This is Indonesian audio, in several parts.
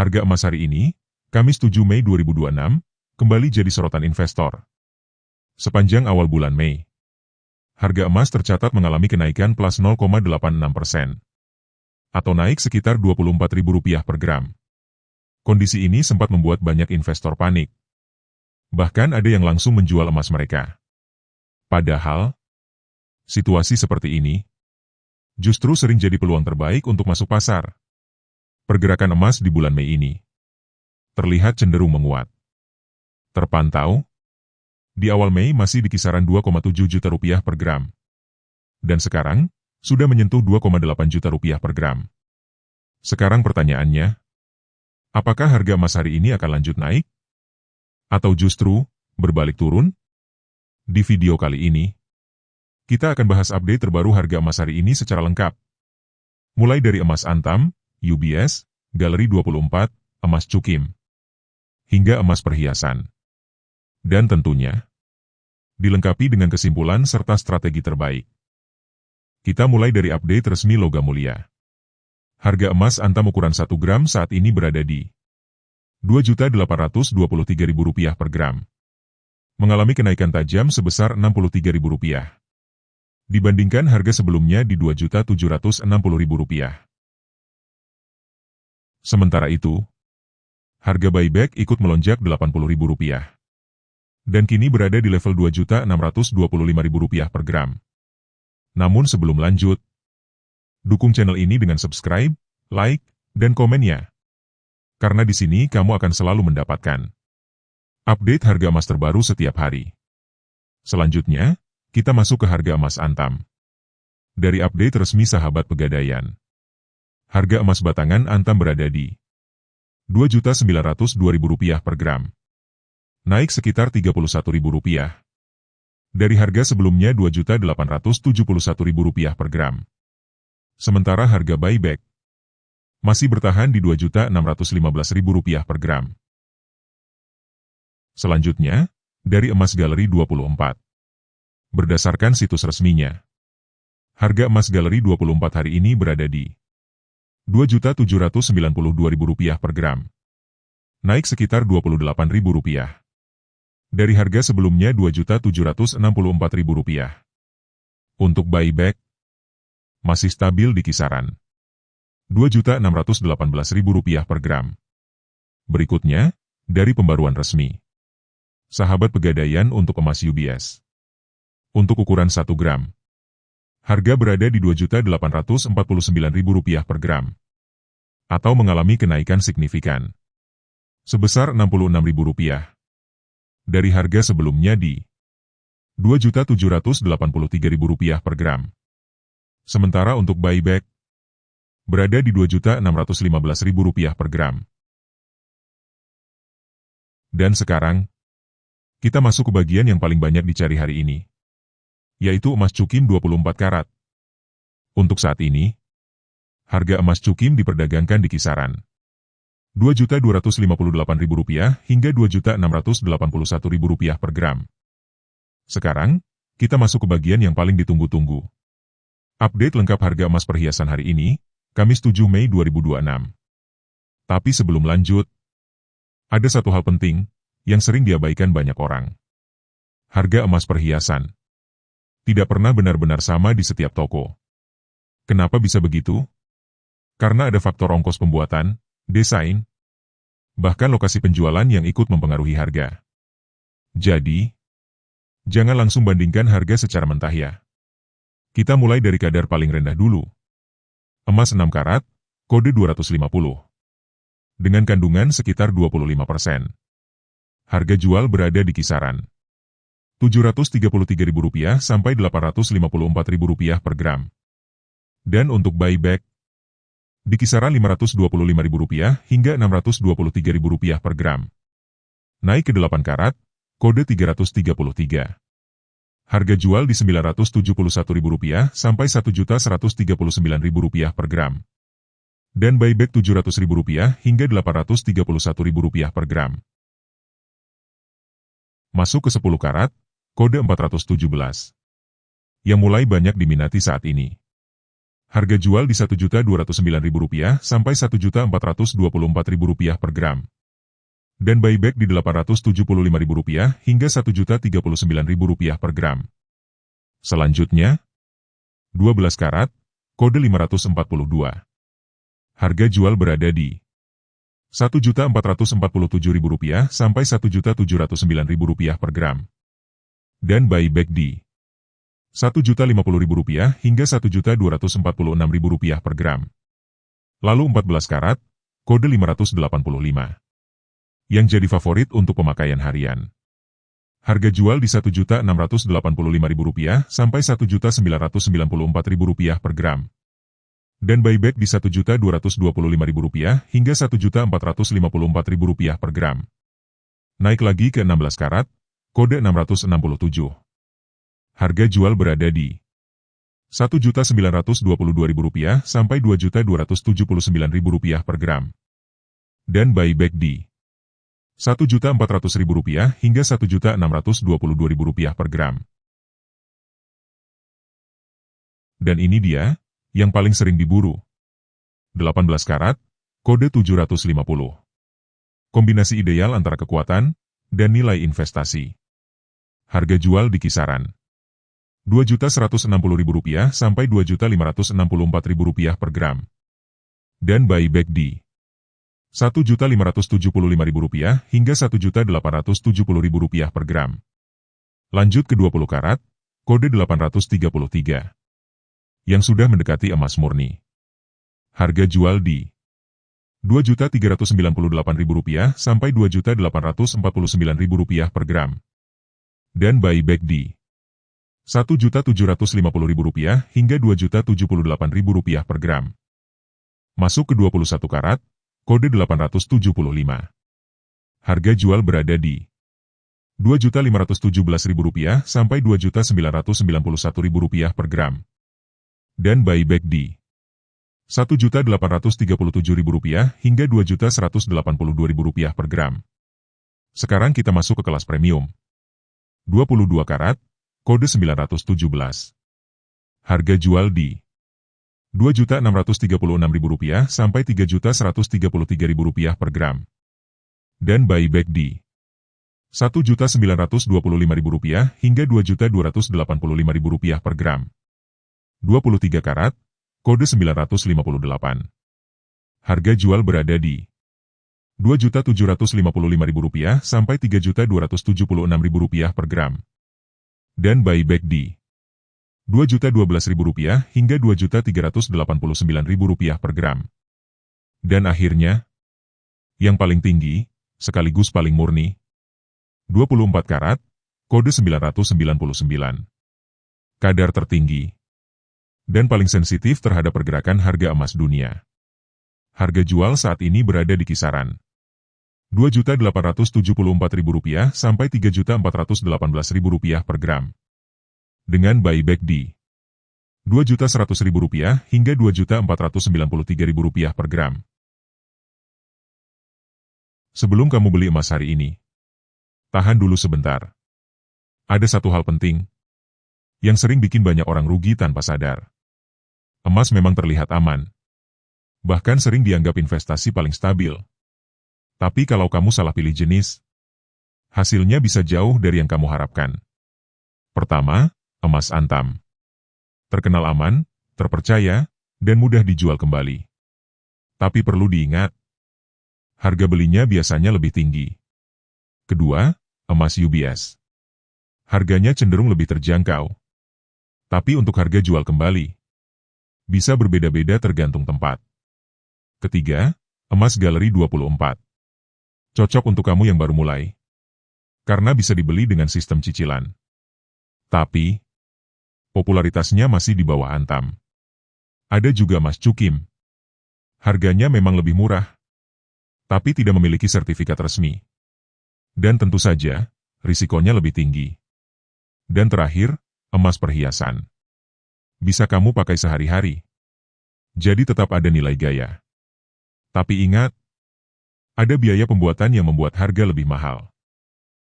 Harga emas hari ini, Kamis 7 Mei 2026, kembali jadi sorotan investor. Sepanjang awal bulan Mei, harga emas tercatat mengalami kenaikan plus 0,86%, atau naik sekitar Rp24.000 per gram. Kondisi ini sempat membuat banyak investor panik. Bahkan ada yang langsung menjual emas mereka. Padahal, situasi seperti ini justru sering jadi peluang terbaik untuk masuk pasar. Pergerakan emas di bulan Mei ini terlihat cenderung menguat. Terpantau, di awal Mei masih di kisaran Rp2,7 juta per gram. Dan sekarang, sudah menyentuh Rp2,8 juta per gram. Sekarang pertanyaannya, apakah harga emas hari ini akan lanjut naik? Atau justru, berbalik turun? Di video kali ini, kita akan bahas update terbaru harga emas hari ini secara lengkap. Mulai dari emas antam, UBS, Galeri 24, emas cukim, hingga emas perhiasan. Dan tentunya, dilengkapi dengan kesimpulan serta strategi terbaik. Kita mulai dari update resmi logam mulia. Harga emas antam ukuran 1 gram saat ini berada di Rp2.823.000 per gram. Mengalami kenaikan tajam sebesar Rp63.000. Dibandingkan harga sebelumnya di Rp2.760.000. Sementara itu, harga buyback ikut melonjak Rp80.000. Dan kini berada di level Rp2.625.000 per gram. Namun sebelum lanjut, dukung channel ini dengan subscribe, like, dan komennya. Karena di sini kamu akan selalu mendapatkan update harga emas terbaru setiap hari. Selanjutnya, kita masuk ke harga emas antam. Dari update resmi Sahabat Pegadaian, harga emas batangan antam berada di Rp2.902.000 per gram. Naik sekitar Rp31.000 dari harga sebelumnya Rp2.871.000 per gram. Sementara harga buyback masih bertahan di Rp2.615.000 per gram. Selanjutnya, dari emas Galeri 24. Berdasarkan situs resminya, harga emas Galeri 24 hari ini berada di Rp2.792.000 per gram. Naik sekitar Rp28.000 dari harga sebelumnya Rp2.764.000. Untuk buyback, masih stabil di kisaran Rp2.618.000 per gram. Berikutnya, dari pembaruan resmi Sahabat Pegadaian untuk emas UBS. Untuk ukuran 1 gram, harga berada di Rp2.849.000 per gram, atau mengalami kenaikan signifikan sebesar Rp66.000 dari harga sebelumnya di Rp2.783.000 per gram. Sementara untuk buyback, berada di Rp2.615.000 per gram. Dan sekarang, kita masuk ke bagian yang paling banyak dicari hari ini, yaitu emas cukim 24 karat. Untuk saat ini, harga emas cukim diperdagangkan di kisaran Rp2.258.000 hingga Rp2.681.000 per gram. Sekarang, kita masuk ke bagian yang paling ditunggu-tunggu. Update lengkap harga emas perhiasan hari ini, Kamis 7 Mei 2026. Tapi sebelum lanjut, ada satu hal penting yang sering diabaikan banyak orang. Harga emas perhiasan tidak pernah benar-benar sama di setiap toko. Kenapa bisa begitu? Karena ada faktor ongkos pembuatan, desain, bahkan lokasi penjualan yang ikut mempengaruhi harga. Jadi, jangan langsung bandingkan harga secara mentah ya. Kita mulai dari kadar paling rendah dulu. Emas 6 karat, kode 250. Dengan kandungan sekitar 25%. Harga jual berada di kisaran Rp733.000 sampai Rp854.000 per gram. Dan untuk buyback, di kisaran Rp525.000 hingga Rp623.000 per gram. Naik ke 8 karat, kode 333. Harga jual di Rp971.000 sampai Rp1.139.000 per gram. Dan buyback Rp700.000 hingga Rp831.000 per gram. Masuk ke 10 karat, kode 417. Yang mulai banyak diminati saat ini. Harga jual di Rp1.209.000 sampai Rp1.424.000 per gram. Dan buyback di Rp875.000 hingga Rp1.039.000 per gram. Selanjutnya, 12 karat, kode 542. Harga jual berada di Rp1.447.000 sampai Rp1.709.000 per gram. Dan buyback di Rp1.050.000 hingga Rp1.246.000 per gram. Lalu 14 karat, kode 585. Yang jadi favorit untuk pemakaian harian. Harga jual di Rp1.685.000 sampai Rp1.994.000 per gram. Dan buyback di Rp1.225.000 hingga Rp1.454.000 per gram. Naik lagi ke 16 karat, kode 667. Harga jual berada di Rp1.922.000 sampai Rp2.279.000 per gram. Dan buyback di Rp1.400.000 hingga Rp1.622.000 per gram. Dan ini dia, yang paling sering diburu. 18 karat, kode 750. Kombinasi ideal antara kekuatan dan nilai investasi. Harga jual di kisaran Rp2.160.000 sampai Rp2.564.000 per gram. Dan buyback di Rp1.575.000 hingga Rp1.870.000 per gram. Lanjut ke 20 karat, kode 833. Yang sudah mendekati emas murni. Harga jual di Rp2.398.000 sampai Rp2.849.000 per gram. Dan buyback di Rp1.750.000 hingga Rp2.078.000 per gram. Masuk ke 21 karat, kode 875. Harga jual berada di Rp2.517.000 sampai Rp2.991.000 per gram. Dan buyback di Rp1.837.000 hingga Rp2.182.000 per gram. Sekarang kita masuk ke kelas premium. 22 karat, kode 917. Harga jual di Rp2.636.000 sampai Rp3.133.000 per gram. Dan buyback di Rp1.925.000 hingga Rp2.285.000 per gram. 23 karat, kode 958. Harga jual berada di Rp2.755.000 sampai Rp3.276.000 per gram. Dan buyback di Rp2.012.000 hingga Rp2.389.000 per gram. Dan akhirnya, yang paling tinggi, sekaligus paling murni, 24 karat, kode 999. Kadar tertinggi. Dan paling sensitif terhadap pergerakan harga emas dunia. Harga jual saat ini berada di kisaran Rp2.874.000 sampai Rp3.418.000 per gram. Dengan buyback di Rp2.100.000 hingga Rp2.493.000 per gram. Sebelum kamu beli emas hari ini, tahan dulu sebentar. Ada satu hal penting yang sering bikin banyak orang rugi tanpa sadar. Emas memang terlihat aman. Bahkan sering dianggap investasi paling stabil. Tapi kalau kamu salah pilih jenis, hasilnya bisa jauh dari yang kamu harapkan. Pertama, emas antam. Terkenal aman, terpercaya, dan mudah dijual kembali. Tapi perlu diingat, harga belinya biasanya lebih tinggi. Kedua, emas UBS. Harganya cenderung lebih terjangkau. Tapi untuk harga jual kembali, bisa berbeda-beda tergantung tempat. Ketiga, emas galeri 24. Cocok untuk kamu yang baru mulai. Karena bisa dibeli dengan sistem cicilan. Tapi, popularitasnya masih di bawah antam. Ada juga emas cukim. Harganya memang lebih murah, tapi tidak memiliki sertifikat resmi. Dan tentu saja, risikonya lebih tinggi. Dan terakhir, emas perhiasan. Bisa kamu pakai sehari-hari. Jadi tetap ada nilai gaya. Tapi ingat, ada biaya pembuatan yang membuat harga lebih mahal.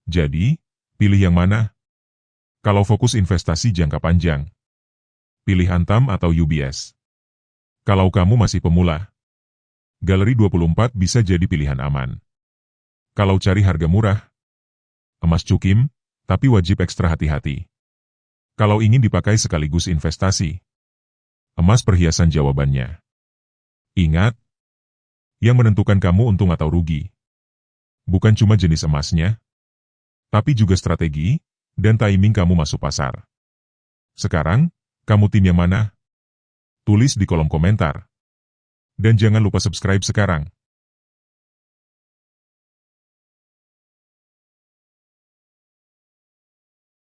Jadi, pilih yang mana? Kalau fokus investasi jangka panjang, pilih antam atau UBS. Kalau kamu masih pemula, Galeri 24 bisa jadi pilihan aman. Kalau cari harga murah, emas cukim, tapi wajib ekstra hati-hati. Kalau ingin dipakai sekaligus investasi, emas perhiasan jawabannya. Ingat, yang menentukan kamu untung atau rugi, bukan cuma jenis emasnya, tapi juga strategi dan timing kamu masuk pasar. Sekarang, kamu tim yang mana? Tulis di kolom komentar. Dan jangan lupa subscribe sekarang.